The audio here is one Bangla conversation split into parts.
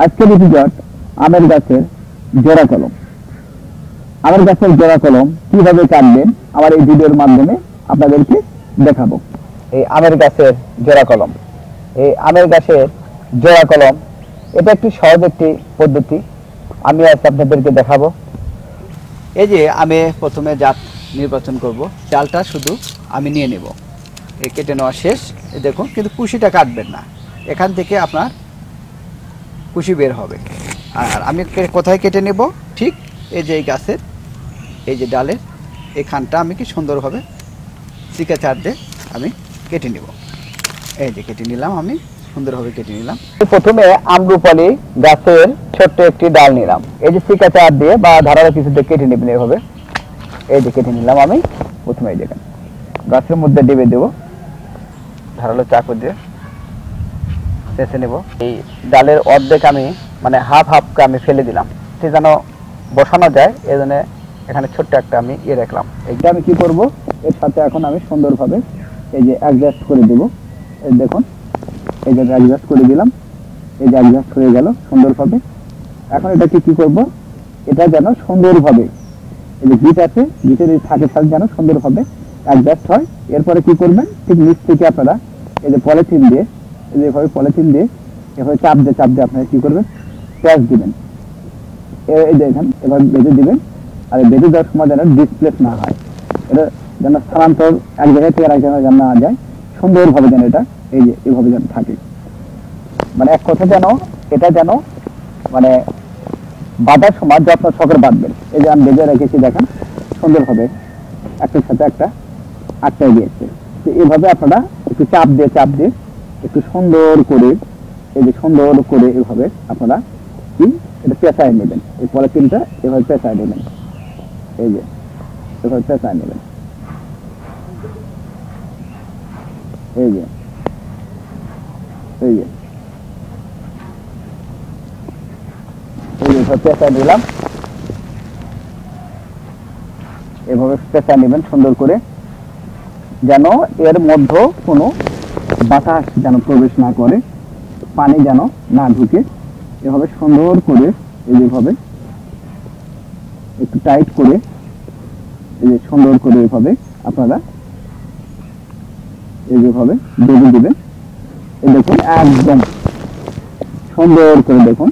আজকের এপিসোড আমের গাছের জোড়া কলম। আমের গাছের জোড়া কলম কিভাবে কাটবেন আমার এই ভিডিওর মাধ্যমে আপনাদেরকে দেখাবো। এই আমের গাছের জোড়া কলম, এই আমের গাছের জোড়া কলম এটা একটি সহজ একটি পদ্ধতি, আমি আজ আপনাদেরকে দেখাবো। এই যে আমি প্রথমে জাত নির্বাচন করব, চালটা শুধু আমি নিয়ে নেব। এই কেটে নেওয়া শেষ, এই দেখুন, কিন্তু কুশিটা কাটবেন না, এখান থেকে আপনার কুশি বের হবে। আর আমি কোথায় কেটে নেব, ঠিক এই যে এই গাছের এই যে ডালের এখানটা আমি কি সুন্দরভাবে চিকা চার দিয়ে আমি কেটে নেব। এই যে কেটে নিলাম, আমি সুন্দরভাবে কেটে নিলাম। প্রথমে আমরুপালি গাছের ছোট্ট একটি ডাল নিলাম, এই যে চিকা চার দিয়ে বা ধারালো কিছু দিয়ে কেটে নেবেন এভাবে। এই যে কেটে নিলাম আমি প্রথমে, এই দেখেন গাছের মধ্যে ডেবে দেবো, ধারালো চাকু দিয়ে চেঁচে নেব। এই ডালের অর্ধেক আমি মানে হাফকে আমি ফেলে দিলাম, সে যেন বসানো যায়, এই জন্য এখানে ছোট্ট একটা আমি রাখলাম। এইটা আমি কি করব, এর সাথে এখন আমি সুন্দরভাবে এই যে অ্যাডজাস্ট করে দেব। এই দেখুন, এই যে অ্যাডজাস্ট করে দিলাম, এই যে অ্যাডজাস্ট হয়ে গেল সুন্দরভাবে। এখন এটাকে কি করব, এটা যেন সুন্দরভাবে এই যে গিট আছে, গিটের এই থাকে সাথে যেন সুন্দরভাবে অ্যাডজাস্ট হয়। এরপরে কি করবেন, ঠিক নিচ থেকে আপনারা এই যে পলিথিন দিয়ে, এই যে এভাবে পলিথিন দিয়ে এভাবে চাপ দিয়ে আপনারা কি করবেন, প্যাচ দিবেন। এই দেখেন এভাবে বেঁধে দিবেন, আর বেঁধে দেওয়ার সময় যেন ডিসপ্লেস না হয়, এটা যেন স্থানান্তর এক জায়গায় থেকে আরেক জায়গায় যেন না যায়, সুন্দরভাবে যেন এটা এই যে এভাবে যেন থাকে। মানে এক কথা যেন এটা যেন মানে বাঁধার সময় যত্ন সহকারে বাঁধবেন। এই যে আমি বেঁধে রেখেছি, দেখেন সুন্দরভাবে একটার সাথে একটা আটকায় গিয়েছে। তো এইভাবে আপনারা একটু চাপ দিয়ে একটু সুন্দর করে, এই যে সুন্দর করে এভাবে আপনারা কি এটা পেঁচায় নেবেন। এই পলিথিনটা এভাবে পেঁচায় নেবেন, এই যে এভাবে পেঁচায় নেবেন, এই যে এই যে পেঁচায় নিলাম। এভাবে পেঁচায় নেবেন সুন্দর করে, যেন এর মধ্যে কোনো বাতাস যেন প্রবেশ না করে, পানি যেন না ঢুকে। এভাবে সুন্দর করে এই যেভাবে একটু টাইট করে, এই যে সুন্দর করে এভাবে আপনারা এই যেভাবে বেঁধে দিবেন। এই দেখুন একদম সুন্দর করে দেখুন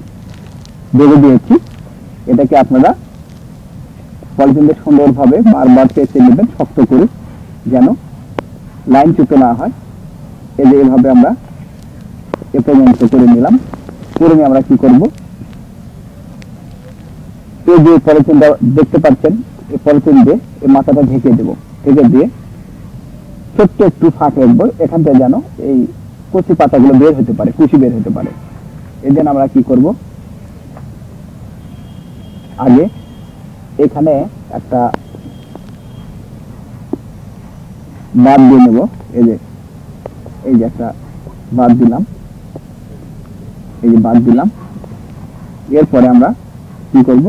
বেঁধে দিয়েছি। এটাকে আপনারা পলিথিন দিয়ে সুন্দরভাবে বারবার পেঁচে নেবেন শক্ত করে, যেন লাইন চুপে না হয়। এই যে এইভাবে আমরা এ পর্যন্ত করে নিলাম। করে নিয়ে আমরা কি করব, এই যে পলিথিনটা দেখতে পাচ্ছেন, এই পলিথিন দিয়ে এই মাথাটা ঢেকে দেবো, ঢেকে দিয়ে ছোট্ট একটু ফাঁক রাখবো, এখান থেকে যেন এই কচি পাতাগুলো বের হতে পারে, কুশি বের হতে পারে। এই জন্য আমরা কি করব, আগে এখানে একটা বাদ দিয়ে নেব। এই যে একটা বাদ দিলাম, এই যে বাদ দিলাম। এরপরে আমরা কি করব,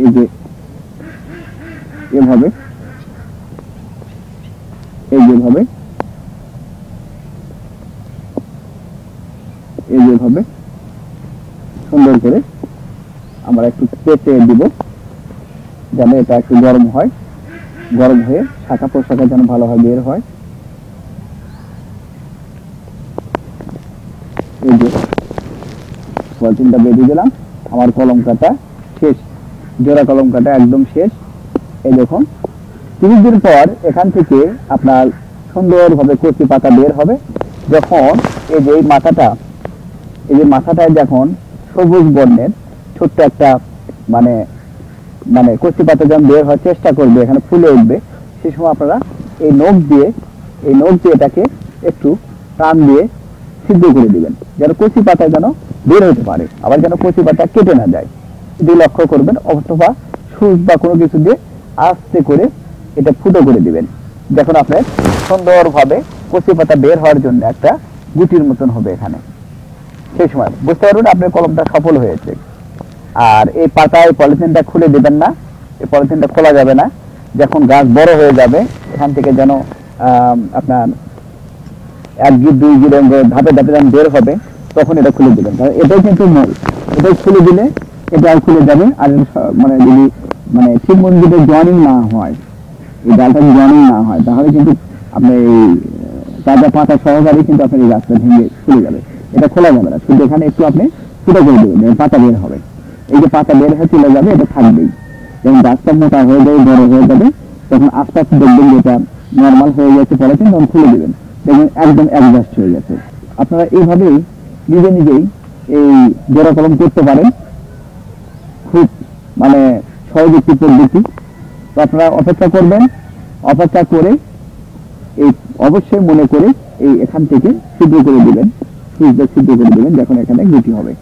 এই যে এভাবে এই যেভাবে সুন্দর করে আমরা একটু পেঁচে দিব, যেন এটা একটু গরম হয়, গরম হয়ে শাখা প্রশাখা যেন ভালোভাবে বের হয়। এই যে পলিথিনটা বেঁধে দিলাম, আমার কলম কাটা শেষ, জোড়া কলম কাটা একদম শেষ। এই দেখুন 30 দিন পর এখান থেকে আপনার সুন্দরভাবে কচি পাতা বের হবে। যখন এই যে মাথাটায় যখন সবুজ বর্ণের ছোট্ট একটা মানে মানে কচি পাতা যখন বের হওয়ার চেষ্টা করবে, এখানে ফুলে উঠবে, সেই সময় আপনারা এই নখ দিয়ে এটাকে একটু টান দিয়ে সিদ্ধ করে দিবেন, যেন কচি পাতা যেন বের হতে পারে, আবার যেন কচি পাতা কেটে না যায়। এটি লক্ষ্য করবেন, অথবা সুচ বা কোনো কিছু দিয়ে আস্তে করে এটা ফুটো করে দিবেন। দেখুন আপনার সুন্দরভাবে কচি পাতা বের হওয়ার জন্য একটা গুটির মতন হবে এখানে। সেই সময় বুঝতে পারবেন আপনার কলমটা সফল হয়েছে। আর এই পাতায় পলিথিনটা খুলে দেবেন না, এই পলিথিনটা খোলা যাবে না। যখন গাছ বড় হয়ে যাবে, এখান থেকে যেন আপনার 1 গিট 2 গিট ধাপে ধাপে যখন বের হবে, তখন এটা খুলে দেবেন, কারণ এটাই কিন্তু মূল। এটাই খুলে দিলে এটাও খুলে যাবে। আর মানে যদি মানে ঠিক মতো যদি জয়েনিং না হয়, এই ডালটা জয়েনিং না হয়, তাহলে কিন্তু আপনার এই তাজা পাতা সহকারে কিন্তু আপনার এই গাছটা ভেঙে খুলে যাবে। এটা খোলা যাবে না, শুধু এখানে একটু আপনি ফুটো করে দেবেন, পাতা বের হবে। এই যে পাতা বের হয়ে চলে যাবে, এটা থাকবেই। যখন গাছটা মোটা হয়ে যাবে, বড় হয়ে যাবে, তখন আস্তে আস্তে দেখবেন যেটা নর্মাল হয়ে গেছে পলিথিন, তখন খুলে দেবেন, দেখবেন একদম অ্যাডজাস্ট হয়ে গেছে। আপনারা এইভাবেই নিজে নিজেই এই জোড়া কলম করতে পারেন, খুব মানে সহজ একটি পদ্ধতি। তো আপনারা অপেক্ষা করবেন, অপেক্ষা করে এই অবশ্যই মনে করে এই এখান থেকে ছিদ্র করে দিবেন, সুইচটা ছিদ্র করে দিবেন যখন এখানে গুটি হবে।